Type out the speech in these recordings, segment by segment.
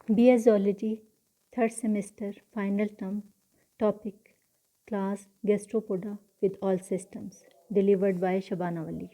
BS Zoology, third semester, final term, topic, class Gastropoda with all systems, delivered by Shabana Wali.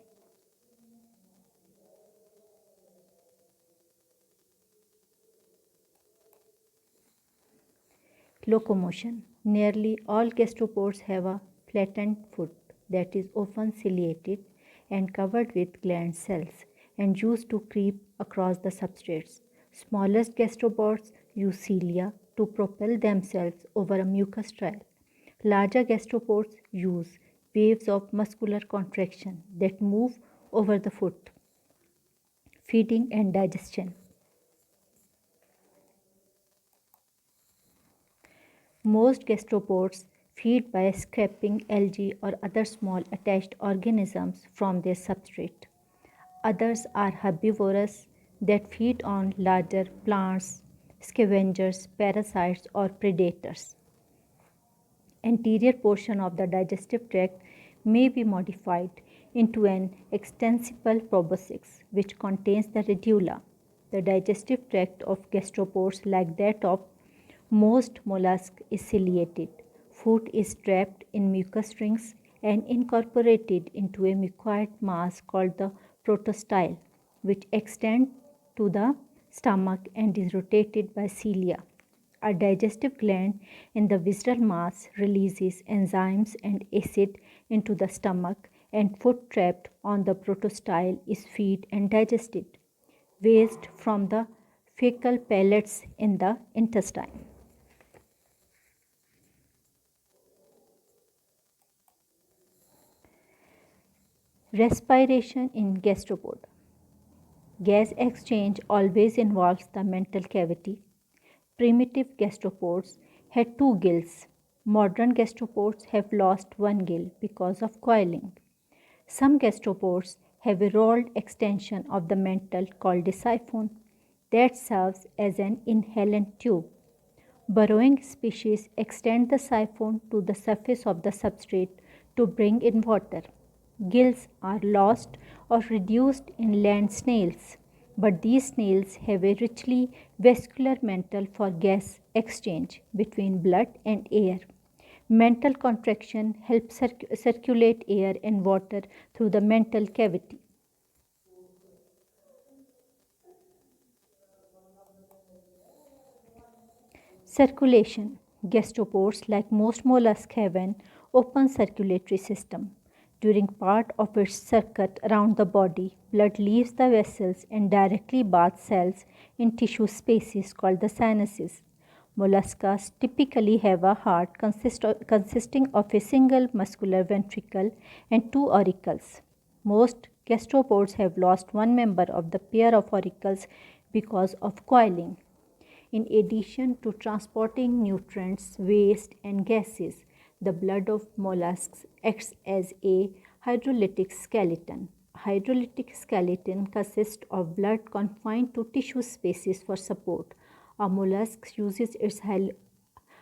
Locomotion. Nearly all gastropods have a flattened foot that is often ciliated and covered with gland cells and used to creep across the substrates. Smallest gastropods use cilia to propel themselves over a mucus trail. Larger gastropods use waves of muscular contraction that move over the foot. Feeding and digestion. Most gastropods feed by scraping algae or other small attached organisms from their substrate. Others are herbivorous that feed on larger plants, scavengers, parasites, or predators. Anterior portion of the digestive tract may be modified into an extensible proboscis which contains the radula. The digestive tract of gastropods, like that of most mollusks, is ciliated. Food is trapped in mucus rings and incorporated into a mucoid mass called the protostyle, which extends to the stomach and is rotated by cilia. A digestive gland in the visceral mass releases enzymes and acid into the stomach, and food trapped on the protostyle is fed and digested. Waste from the fecal pellets in the intestine. Respiration in gastropod. Gas exchange always involves the mental cavity. Primitive gastropods had two gills. Modern gastropods have lost one gill because of coiling. Some gastropods have a rolled extension of the mantle called a siphon that serves as an inhalant tube. Burrowing species extend the siphon to the surface of the substrate to bring in water. Gills are lost or reduced in land snails, but these snails have a richly vascular mantle for gas exchange between blood and air. Mantle contraction helps circulate air and water through the mantle cavity. Circulation. Gastropods, like most mollusks, have an open circulatory system. During part of its circuit around the body, blood leaves the vessels and directly bathes cells in tissue spaces called the sinuses. Molluscs typically have a heart consisting of a single muscular ventricle and two auricles. Most gastropods have lost one member of the pair of auricles because of coiling. In addition to transporting nutrients, waste, and gases, the blood of mollusks acts as a hydrolytic skeleton. A hydrolytic skeleton consists of blood confined to tissue spaces for support. A mollusk uses its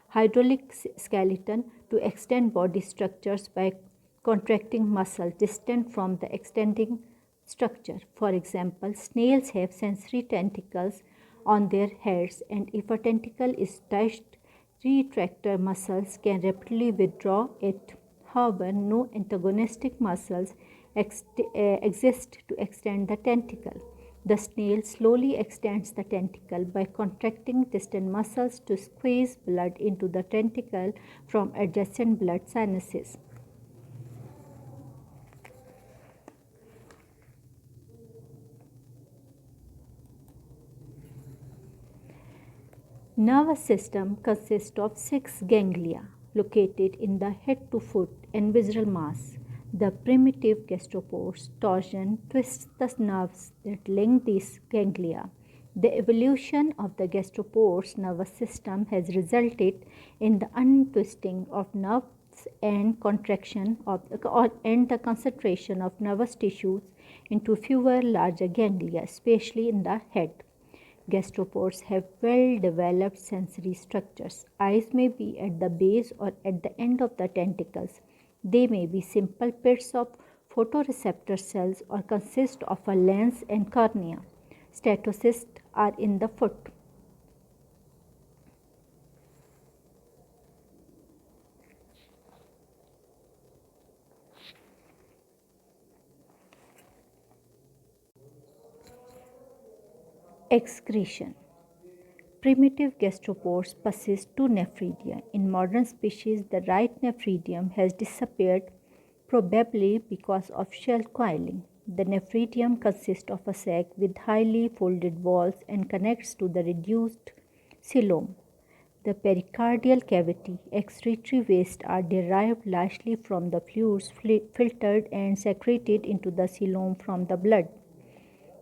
hydraulic skeleton to extend body structures by contracting muscles distant from the extending structure. For example, snails have sensory tentacles on their heads, and if a tentacle is touched, retractor muscles can rapidly withdraw it. However, no antagonistic muscles exist to extend the tentacle. The snail slowly extends the tentacle by contracting distant muscles to squeeze blood into the tentacle from adjacent blood sinuses. Nervous system consists of 6 ganglia located in the head to foot and visceral mass. The primitive gastropods torsion twists the nerves that link these ganglia. The evolution of the gastropods nervous system has resulted in the untwisting of nerves and contraction of and the concentration of nervous tissues into fewer larger ganglia, especially in the head. Gastropods have well developed sensory structures. Eyes may be at the base or at the end of the tentacles. They may be simple pits of photoreceptor cells or consist of a lens and cornea. Statocysts are in the foot. Excretion. Primitive gastropods possess two nephridia. In modern species, the right nephridium has disappeared, probably because of shell coiling. The nephridium consists of a sac with highly folded walls and connects to the reduced coelom. The pericardial cavity excretory waste are derived largely from the fluids filtered and secreted into the coelom from the blood.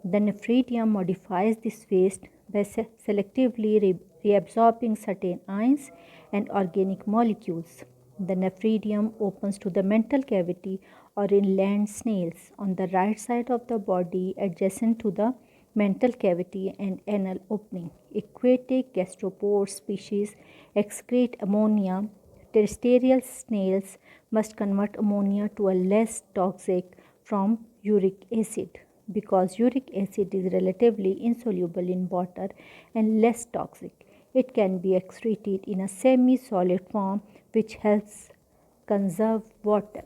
The nephridium modifies this waste by selectively reabsorbing certain ions and organic molecules. The nephridium opens to the mental cavity or in land snails on the right side of the body adjacent to the mental cavity and anal opening. Aquatic gastropod species excrete ammonia. Terrestrial snails must convert ammonia to a less toxic from uric acid because uric acid is relatively insoluble in water and less toxic. It can be excreted in a semi-solid form which helps conserve water.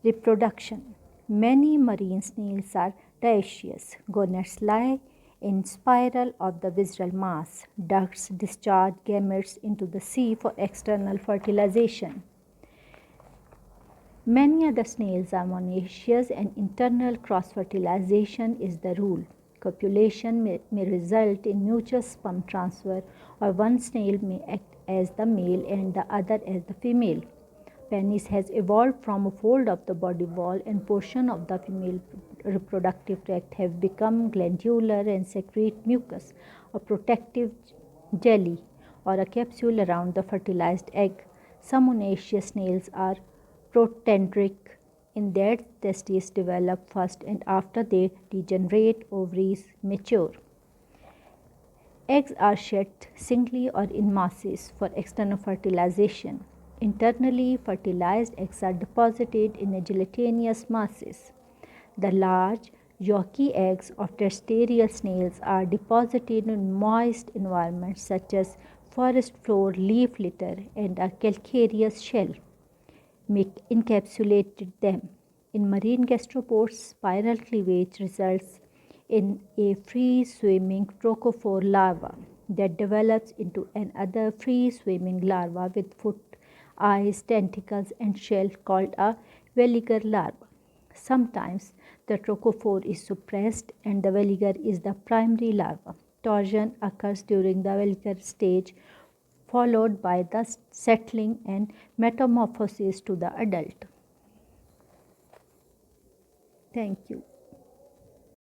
Reproduction. Many marine snails are dioecious. Gonads lie in spiral of the visceral mass. Ducts discharge gametes into the sea for external fertilization. Many other snails are monoecious and internal cross-fertilization is the rule. Copulation may result in mutual sperm transfer or one snail may act as the male and the other as the female. Penis has evolved from a fold of the body wall and portion of the female reproductive tract have become glandular and secrete mucus, a protective jelly or a capsule around the fertilized egg. Some monoecious snails are protandric in that testes develop first and after they degenerate ovaries mature. Eggs are shed singly or in masses for external fertilization. Internally fertilized eggs are deposited in gelatinous masses. The large yolky eggs of terrestrial snails are deposited in moist environments such as forest floor, leaf litter, and a calcareous shell encapsulated them. In marine gastropods, spiral cleavage results in a free-swimming trochophore larva that develops into another free-swimming larva with foot, eyes, tentacles, and shell called a veliger larva. Sometimes the trochophore is suppressed and the veliger is the primary larva. Torsion occurs during the veliger stage followed by the settling and metamorphosis to the adult. Thank you.